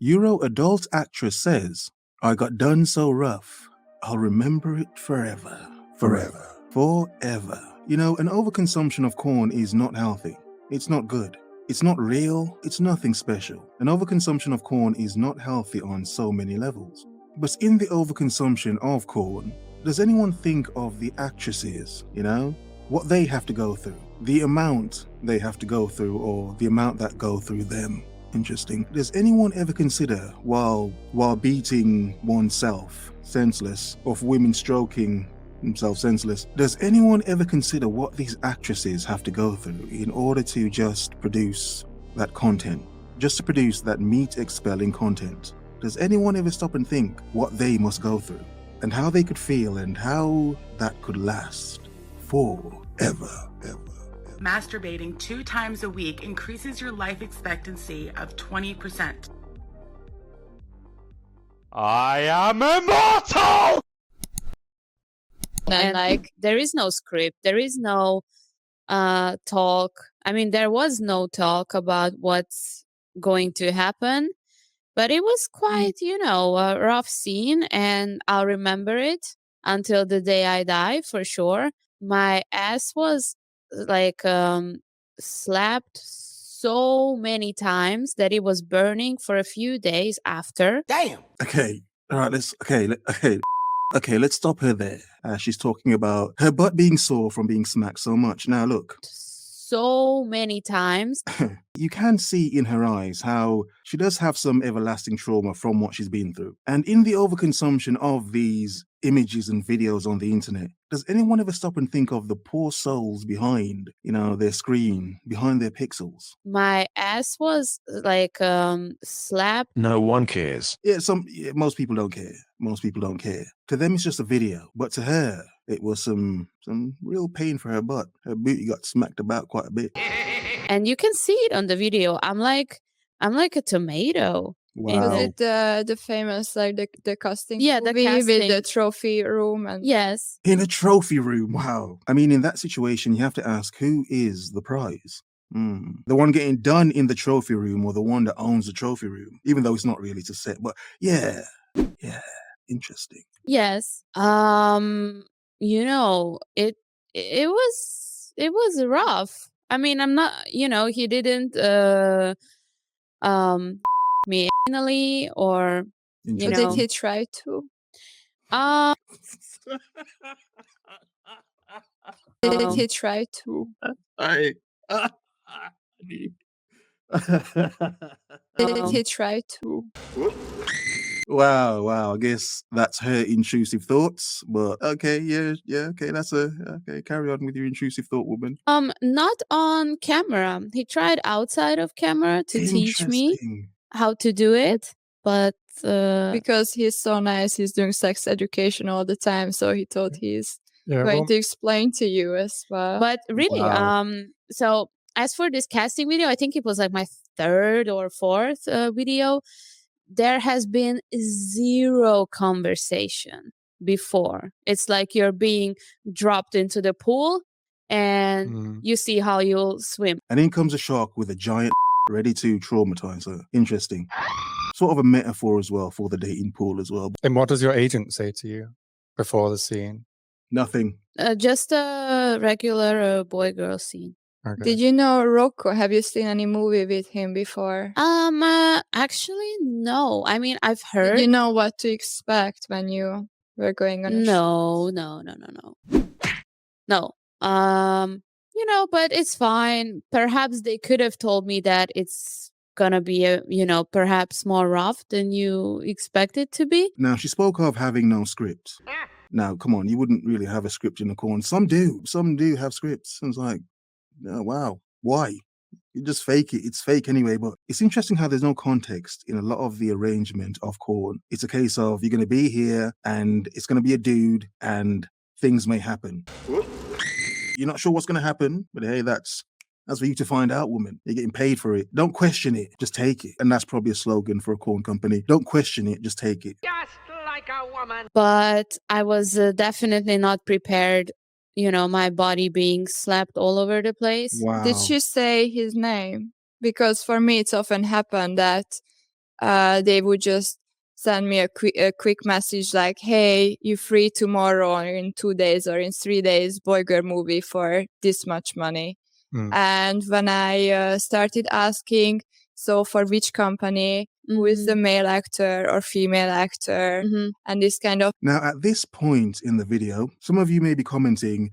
Euro adult actress says, I got done so rough, I'll remember it forever. Forever. Forever. You know, an overconsumption of corn is not healthy. It's not good. It's not real. It's nothing special. An overconsumption of corn is not healthy on so many levels. But in the overconsumption of corn, does anyone think of the actresses, you know? What they have to go through, the amount they have to go through, or the amount that go through them. Interesting. Does anyone ever consider, while beating oneself senseless, of women stroking themselves senseless, does anyone ever consider what these actresses have to go through in order to just produce that content? Just to produce that meat-expelling content? Does anyone ever stop and think what they must go through, and how they could feel, and how that could last forever? Masturbating 2 times a week increases your life expectancy of 20%. I am immortal! And like, there is no script, there is no talk. I mean, there was no talk about what's going to happen, but it was quite, you know, a rough scene, and I'll remember it until the day I die, for sure. My ass was like slapped so many times that it was burning for a few days after. Damn. Okay, all right, let's stop her there. She's talking about her butt being sore from being smacked so much. Now look. So many times. You can see in her eyes how she does have some everlasting trauma from what she's been through. And in the overconsumption of these images and videos on the internet, does anyone ever stop and think of the poor souls behind, you know, their screen, behind their pixels? My ass was like slapped. No one cares. Yeah, most people don't care. Most people don't care. To them, it's just a video. But to her, it was some real pain for her butt. Her booty got smacked about quite a bit. And you can see it on the video. I'm like a tomato. Wow. Was it the famous, like, the casting Yeah, the movie casting. with the trophy room? And Yes. In a trophy room, wow. I mean, in that situation, you have to ask, who is the prize? The one getting done in the trophy room, or the one that owns the trophy room? Even though it's not really to set, but yeah, interesting. Yes. You know, it was rough. I mean, I'm not, you know, he didn't me anally, or you know. did he try to? Did he try to? Did he try to? Wow. I guess that's her intrusive thoughts. But okay, yeah. Okay, okay. Carry on with your intrusive thought, woman. Not on camera. He tried outside of camera to teach me how to do it, but Because he's so nice, he's doing sex education all the time, so he thought he's going to explain to you as well. But really, so as for this casting video, I think it was like my 3rd or 4th video. There has been 0 conversation before. It's like you're being dropped into the pool and you see how you'll swim. And in comes a shark with a giant ready to traumatize her. Interesting. Sort of a metaphor as well for the dating pool as well. And what does your agent say to you before the scene? Nothing. Just a regular boy-girl scene. Okay. Did you know Rocco? Have you seen any movie with him before? Actually, no. I mean, I've heard. Did you know what to expect when you were going on a No. You know, but it's fine. Perhaps they could have told me that it's gonna be perhaps more rough than you expect it to be. Now, she spoke of having no script. Now, come on, you wouldn't really have a script in the corn. Some do have scripts. And it's like, oh, wow, why? You just fake it. It's fake anyway. But it's interesting how there's no context in a lot of the arrangement of corn. It's a case of, you're going to be here and it's going to be a dude and things may happen. You're not sure what's going to happen, but hey, that's for you to find out, woman. You're getting paid for it. Don't question it. Just take it. And that's probably a slogan for a corn company. Don't question it. Just take it. Just like a woman. But I was definitely not prepared, my body being slapped all over the place. Wow. Did she say his name? Because for me, it's often happened that they would just send me a quick message like, hey, you free tomorrow or in 2 days or in 3 days, boy-girl movie for this much money. And when I started asking, so for which company, who is the male actor or female actor, and this kind of... Now, at this point in the video, some of you may be commenting,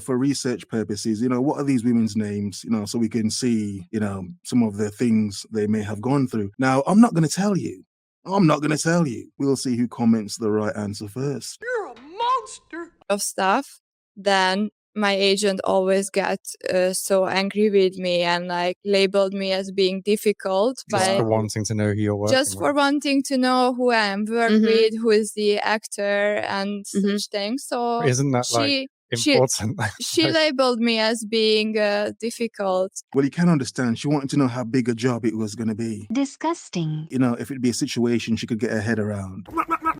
for research purposes, what are these women's names, so we can see, some of the things they may have gone through. Now, I'm not going to tell you. We'll see who comments the right answer first. You're a monster! Of stuff, then my agent always got so angry with me and like labeled me as being difficult. Just for wanting to know who you're working with. Just for wanting to know who I am working with, who is the actor and such things. So isn't that important? She labeled me as being difficult. Well, you can understand. She wanted to know how big a job it was going to be. Disgusting. If it'd be a situation she could get her head around.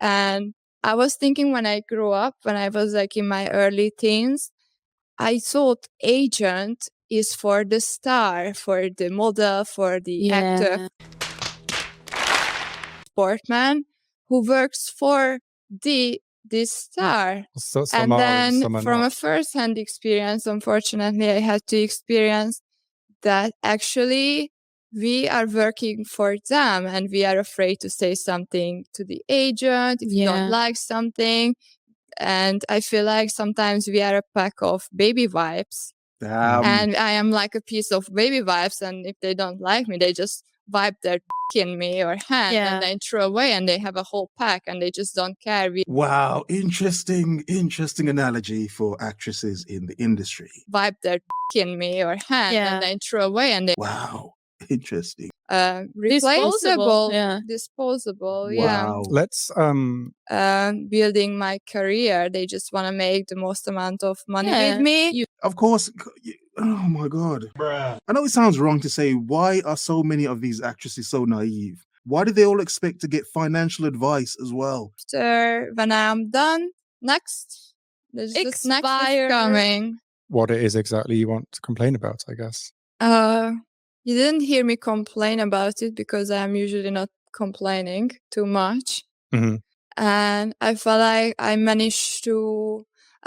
And I was thinking when I grew up, when I was like in my early teens, I thought agent is for the star, for the model, for the actor, sportman who works for this star. And then from a first-hand experience, unfortunately, I had to experience that actually we are working for them and we are afraid to say something to the agent if you don't like something. And I feel like sometimes we are a pack of baby wipes. And I am like a piece of baby wipes. And if they don't like me, they just wipe their in me or hand and then throw away. And they have a whole pack and they just don't care. Wow. Interesting analogy for actresses in the industry. Wipe their in me or hand and then throw away. And they... Wow. Interesting. Replaceable. Wow. Disposable. Let's building my career. They just want to make the most amount of money with me. Of course. Oh my God. Bruh. I know it sounds wrong to say, why are so many of these actresses so naive? Why do they all expect to get financial advice as well? After when I'm done, next. There's just next is coming. What it is exactly you want to complain about, I guess. You didn't hear me complain about it because I'm usually not complaining too much. And I felt like I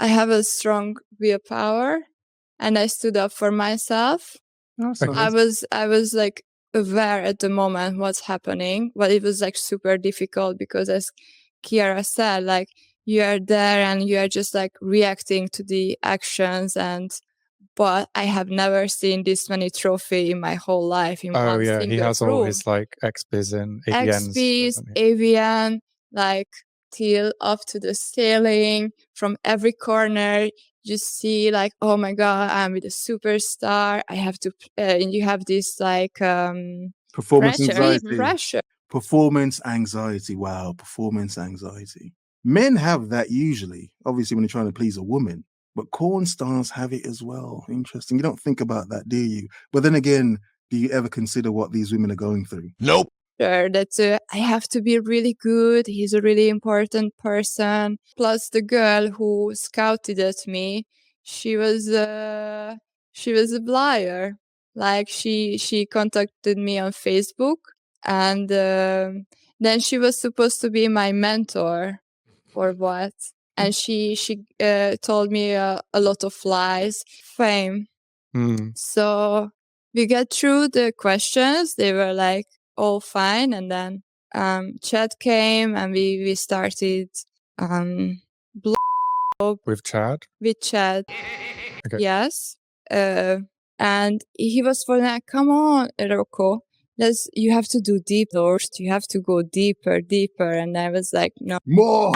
have a strong willpower and I stood up for myself. Awesome. I was like aware at the moment what's happening, but it was like super difficult because as Kiara said, like you are there and you are just like reacting to the actions but I have never seen this many trophies in my whole life. In one single he has room. all his like XPs and AVNs. XPs, AVN, like till up to the ceiling. From every corner, you see like, oh my God, I'm with a superstar. I have to, and you have this like performance anxiety. Pressure. Performance anxiety. Wow, performance anxiety. Men have that usually, obviously when you're trying to please a woman. But corn stars have it as well. Interesting. You don't think about that, do you? But then again, do you ever consider what these women are going through? Nope. Sure, that's I have to be really good. He's a really important person. Plus, the girl who scouted at me, she was a liar. Like she contacted me on Facebook, and then she was supposed to be my mentor, or what? And she told me a lot of lies, fame. So we got through the questions. They were like all fine. And then Chad came and we started with Chad? With Chad. Okay. Yes. And he was for that, come on, Rocco. You have to do deep doors. You have to go deeper. And I was like, no. More.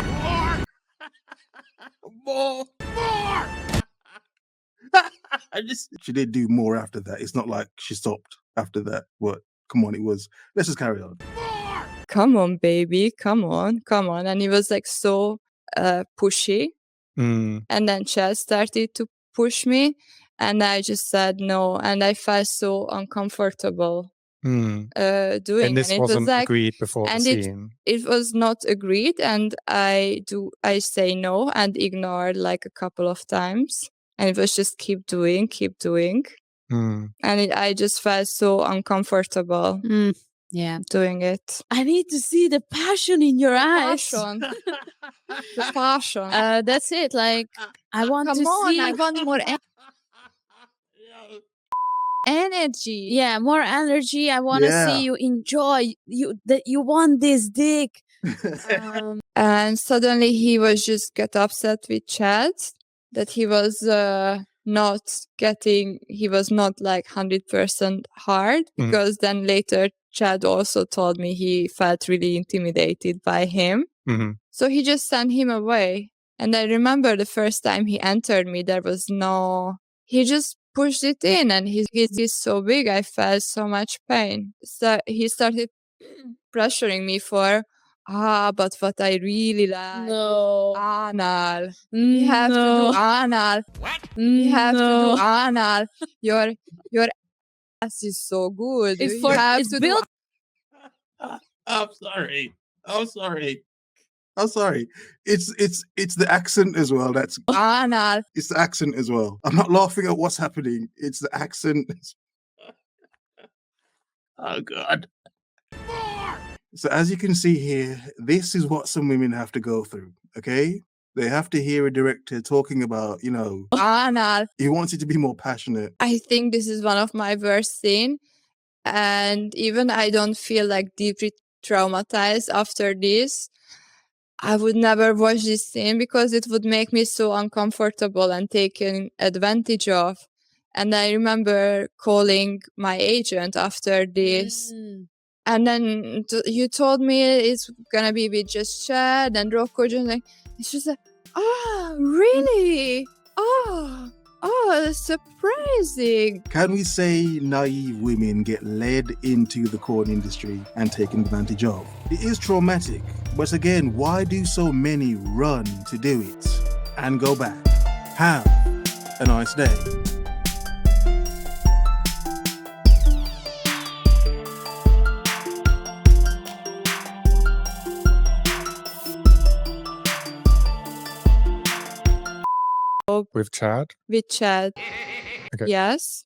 She did do more after that. It's not like she stopped after that. What? Come on, let's just carry on. Come on, baby. Come on. And he was like so pushy. And then Chad started to push me. And I just said no. And I felt so uncomfortable doing it. And this wasn't agreed before the scene? It was not agreed. And I say no and ignored like a couple of times. And it was just keep doing. And I just felt so uncomfortable. Yeah. doing it. I need to see the passion in your eyes. Passion. The passion. That's it. Like, I want Come to on, see. I want more energy. Yeah, more energy. I want to Yeah. see you enjoy. That you want this dick. And suddenly he was just get upset with Chad that he was he was not like 100% hard, because then later Chad also told me he felt really intimidated by him. So he just sent him away. And I remember the first time he entered me, he just pushed it in, and he's so big, I felt so much pain. So he started pressuring me for, but what I really like No. anal. We have to do anal. What? We have to do anal. Your ass is so good. It's You have it's to built. I'm sorry. I'm sorry. I'm sorry. It's the accent as well. It's the accent as well. I'm not laughing at what's happening. It's the accent. Oh God. So as you can see here, this is what some women have to go through. Okay, they have to hear a director talking about, anal. he wants it to be more passionate. I think this is one of my worst scenes, and even I don't feel like deeply traumatized after this. I would never watch this scene because it would make me so uncomfortable and taken advantage of. And I remember calling my agent after this. And then you told me it's gonna be with just Chad and Rocco. And it's just like, really? Surprising. Can we say naive women get led into the corn industry and taken advantage of? It is traumatic, but again, why do so many run to do it and go back? Have a nice day. With Chad? With Chad. Okay. Yes.